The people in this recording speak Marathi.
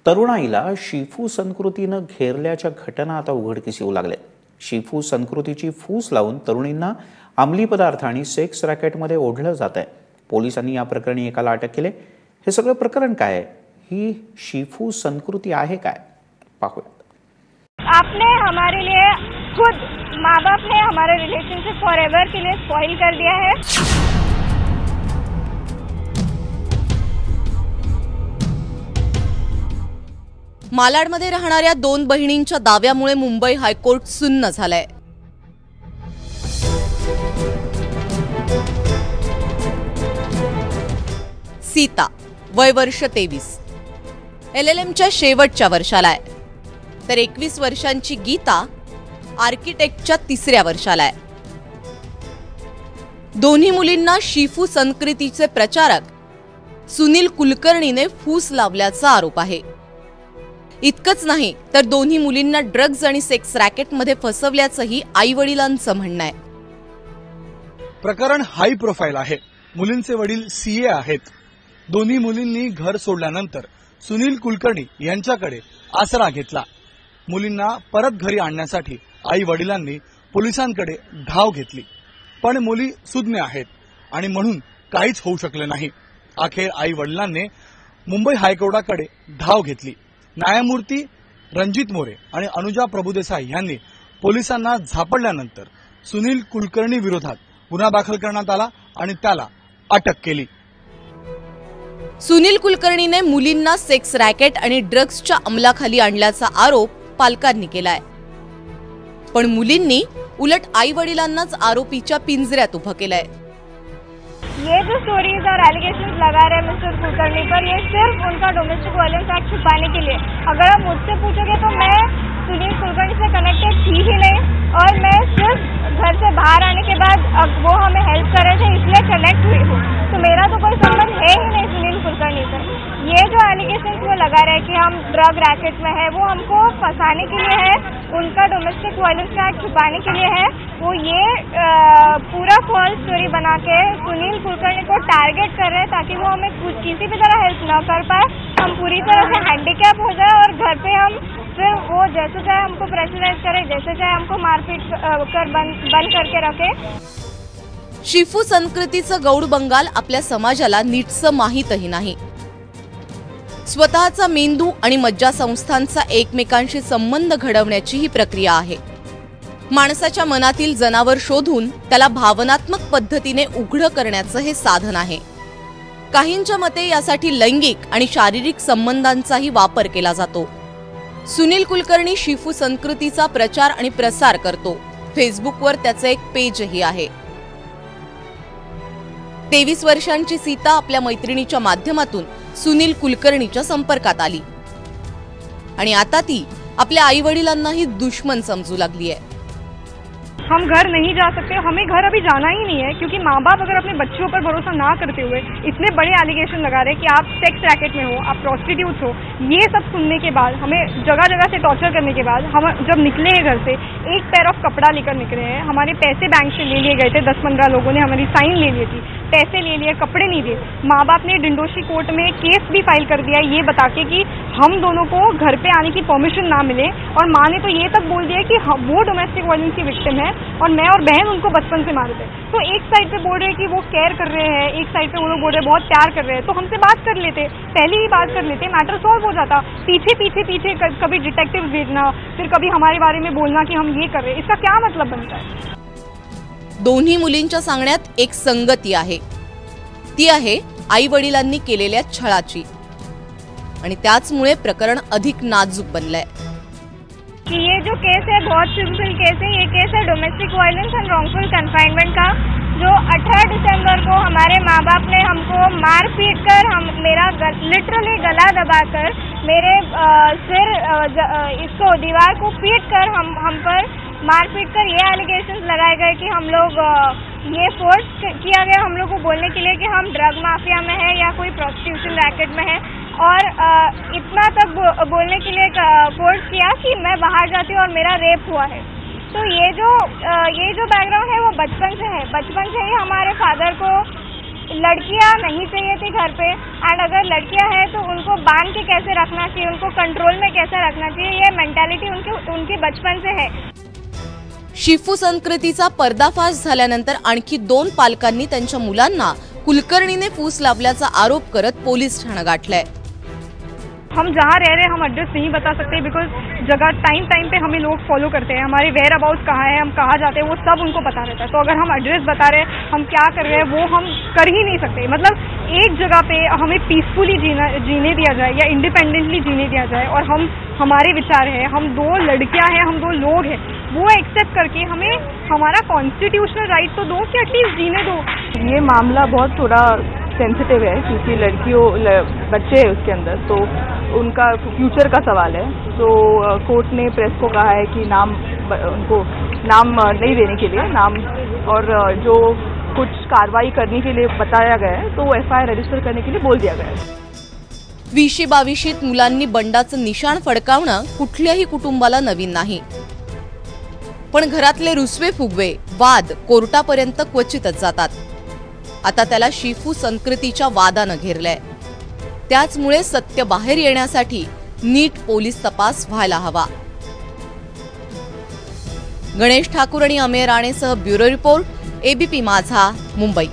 तरुणाईला शिफू संस्कृतीनं घेरल्याच्या घटना आता उघडकीस येऊ लागल्या। शिफू संस्कृतीची फूस लावून तरुणींना अंमली पदार्थ आणि सेक्स रॅकेटमध्ये ओढलं जात आहे। पोलिसांनी या प्रकरणी एकाला अटक केले। हे सगळं प्रकरण काय आहे? ही शिफू संस्कृती आहे काय? पाहूया। आपने हमारे लिए खुद माँ बाप ने हमारे रिलेशनशिप फॉरएवर के लिए स्पॉइल कर दिया है। मालाडमध्ये राहणाऱ्या दोन बहिणींच्या दाव्यामुळे मुंबई हायकोर्ट सुन्न झालंय। सीता वय वर्ष 23, LLMच्या शेवटच्या वर्षाला आहे, तर 21 वर्षांची गीता आर्किटेक्टच्या 3ऱ्या वर्षाला आहे। दोन्ही मुलींना शिफू संस्कृतीचे प्रचारक सुनील कुलकर्णीने फूस लावल्याचा आरोप आहे। इतकंच नाही तर दोन्ही मुलींना ड्रग्ज आणि सेक्स रॅकेटमध्ये फसवल्याचंही आई-वडिलांचं म्हणणं आहे। प्रकरण हाय प्रोफाईल आहे। मुलींचे वडील CA आहेत। दोन्ही मुलींनी घर सोडल्यानंतर सुनील कुलकर्णी यांच्याकडे आसरा घेतला। मुलींना परत घरी आणण्यासाठी आई वडिलांनी पोलिसांकडे धाव घेतली, पण मुली सुज्ञ आहेत आणि म्हणून काहीच होऊ शकले नाही। अखेर आई वडिलांनी मुंबई हायकोर्टाकडे धाव घेतली। न्यायमूर्ती रणजित मोरे आणि अनुजा प्रभुदेसाई यांनी पोलिसांना झापडल्यानंतर सुनील कुलकर्णी विरोधात गुन्हा दाखल करण्यात आला आणि त्याला अटक केली। सुनील कुलकर्णीने मुलींना सेक्स रॅकेट आणि ड्रग्जच्या अंमलाखाली आणल्याचा आरोप पालकांनी केलाय, पण मुलींनी उलट आई वडिलांनाच आरोपीच्या पिंजऱ्यात उभं केलंय। ये जो स्टोरीज और एलिगेशंस लगा रहे हैं मिस्टर कुलकर्णी पर, ये सिर्फ उनका डोमेस्टिक वायलेंस एक्ट छुपाने के लिए। अगर आप मुझसे पूछोगे तो मैं सुनील कुलकर्णी से कनेक्टेड थी ही नहीं, और मैं सिर्फ घर से बाहर आने के बाद अब वो हमें हेल्प कर रहे थे इसलिए कनेक्ट हुई हूँ। तो मेरा तो कोई संबंध है ही नहीं सुनील कुलकर्णी से। ये जो एलिगेशंस वो लगा रहे हैं कि हम ड्रग रैकेट में है, वो हमको फंसाने के लिए है, उनका डोमेस्टिक वायलेंस एक्ट छुपाने के लिए है। वो ये पूरा फॉल्स स्टोरी बना के सुनील कुलकर्णी को टारगेट कर रहे हैं ताकि वो हमें किसी भी तरह हेल्प न कर पाए, हम पूरी तरह से हैंडीकैप हो जाए और घर पे हम फिर वो जैसे चाहे हमको प्रेशराइज करे, जैसे चाहे हमको मारपीट कर बंद करके रखे। शिफू संस्कृतीचं गौड बंगाल आपल्या समाजाला नीटसं माहीतही नाही। स्वतःचा मेंदू आणि मज्जासंस्थांचा एकमेकांशी संबंध घडवण्याची ही प्रक्रिया आहे। माणसाच्या मनातील जनावर शोधून त्याला भावनात्मक पद्धतीने उघड करण्याचं हे साधन आहे। काहींच्या मते यासाठी लैंगिक आणि शारीरिक संबंधांचाही वापर केला जातो। सुनील कुलकर्णी शिफू संस्कृतीचा प्रचार आणि प्रसार करतो। फेसबुकवर त्याचं एक पेजही आहे। 23 वर्षांची सीता आपल्या मैत्रिणीच्या माध्यमातून सुनील कुलकर्णीच्या संपर्कात आली आणि आता ती आपल्या आई-वडिलांनाही दुश्मन समजू लागली आहे। हम घर नहीं जा सकते, हमें घर अभी जाना ही नहीं है, क्योंकि माँ बाप अगर अपने बच्चों पर भरोसा ना करते हुए इतने बड़े एलिगेशन लगा रहे कि आप सेक्स रैकेट में हो, आप प्रोस्टिट्यूट हो, ये सब सुनने के बाद, हमें जगह जगह से टॉर्चर करने के बाद हम जब निकले हैं घर से, एक पैर ऑफ कपड़ा लेकर निकले हैं। हमारे पैसे बैंक से ले लिए गए थे, 10-15 लोगों ने हमारी साइन ले ली थी, पैसे ले लिए, कपड़े नहीं दिए। माँ बाप ने डिंडोशी कोर्ट में केस भी फाइल कर दिया ये बता के कि हम दोनों को घर पे आने की परमिशन ना मिले, और माँ ने तो ये तक बोल दिया कि वो डोमेस्टिक वायलेंस की विक्टिम है और मैं और बहन उनको बचपन से मारे थे। तो एक साइड पे बोल रहे हैं कि वो केयर कर रहे हैं, एक साइड पे वो लोग बोल रहे हैं बहुत प्यार कर रहे हैं। तो हमसे बात कर लेते, पहले ही बात कर लेते, मैटर सॉल्व हो जाता। पीछे पीछे पीछे कभी डिटेक्टिव भेजना, फिर कभी हमारे बारे में बोलना कि हम ये कर रहे हैं, इसका क्या मतलब बनता है? दोन्ही मुलींच्या सांगण्यात एक संगती आहे, ती आहे आई वडिलांनी केलेल्या छळाची, आणि त्याचमुळे प्रकरण अधिक नाजूक बनलंय। कि ये जो केस है बहुत सिंपल केस है। ये केस है domestic violence end wrongful confinement का, जो 18 दिसंबर को हमारे माँ बाप ने हमको मार पीट कर, मेरा लिटरली गला दबाकर, मेरे सिर इसको दीवार को पीट कर हम पर मारपीट कर ये एलिगेशंस लगाए गए कि हम लोग ये फोर्स किया गया हम लोग को बोलने के लिए कि हम ड्रग माफिया में है या कोई प्रोस्टिट्यूशन रैकेट में है, और इतना तक बोलने के लिए फोर्स किया कि मैं बाहर जाती हूँ और मेरा रेप हुआ है। तो ये जो बैकग्राउंड है वो बचपन से है। बचपन से ही हमारे फादर को लड़कियां नहीं चाहिए थी घर पे, एंड अगर लड़कियां हैं तो उनको बांध के कैसे रखना चाहिए, उनको कंट्रोल में कैसे रखना चाहिए, ये मेंटालिटी उनकी बचपन से है। शिफू संस्कृतीचा पर्दाफाश झाल्यानंतर आणखी 2 पालकांनी त्यांच्या मुलांना कुलकर्णीने फूस लावल्याचा आरोप करत पोलीस ठाणं गाठलंय। हम जहाँ रह रहे हैं हम एड्रेस नहीं बता सकते बिकॉज जगह टाइम पे हमें लोग फॉलो करते हैं, हमारे वेयर अबाउट कहाँ है, हम कहाँ जाते हैं, वो सब उनको पता रहता है। तो अगर हम एड्रेस बता रहे हैं, हम क्या कर रहे हैं, वो हम कर ही नहीं सकते। मतलब एक जगह पे हमें पीसफुली जीने दिया जाए या इंडिपेंडेंटली जीने दिया जाए, और हमारे विचार है, हम 2 लड़कियां हैं, हम 2 लोग हैं, वो एक्सेप्ट करके हमें हमारा कॉन्स्टिट्यूशनल राइट तो दो कि एटलीस्ट जीने दो। ये मामला बहुत थोड़ा सेंसिटिव है क्योंकि बच्चे हैं उसके अंदर, तो उनका फ्यूचर का सवाल है। तो कोर्ट ने प्रेस को कहा है कि उनको नाम नहीं देने के लिए नाम, और जो कुछ कार्रवाई करने के लिए बताया गया है तो FIR रजिस्टर करने के लिए बोल दिया गया है। 2022 मुलांनी बंडाचं निशाण फडकावणं कुठल्याही कुटुंबाला नवीन नाही, पण घरातले रुसवे फुगवे वाद कोर्टापर्यंत क्वचितच जातात। आता त्याला शिफू संस्कृतीच्या वादानं घेरलंय, त्याचमुळे सत्य बाहेर येण्यासाठी नीट पोलीस तपास व्हायला हवा। गणेश ठाकूर आणि अमेय राणेसह ब्युरो रिपोर्ट, ABP माझा, मुंबई।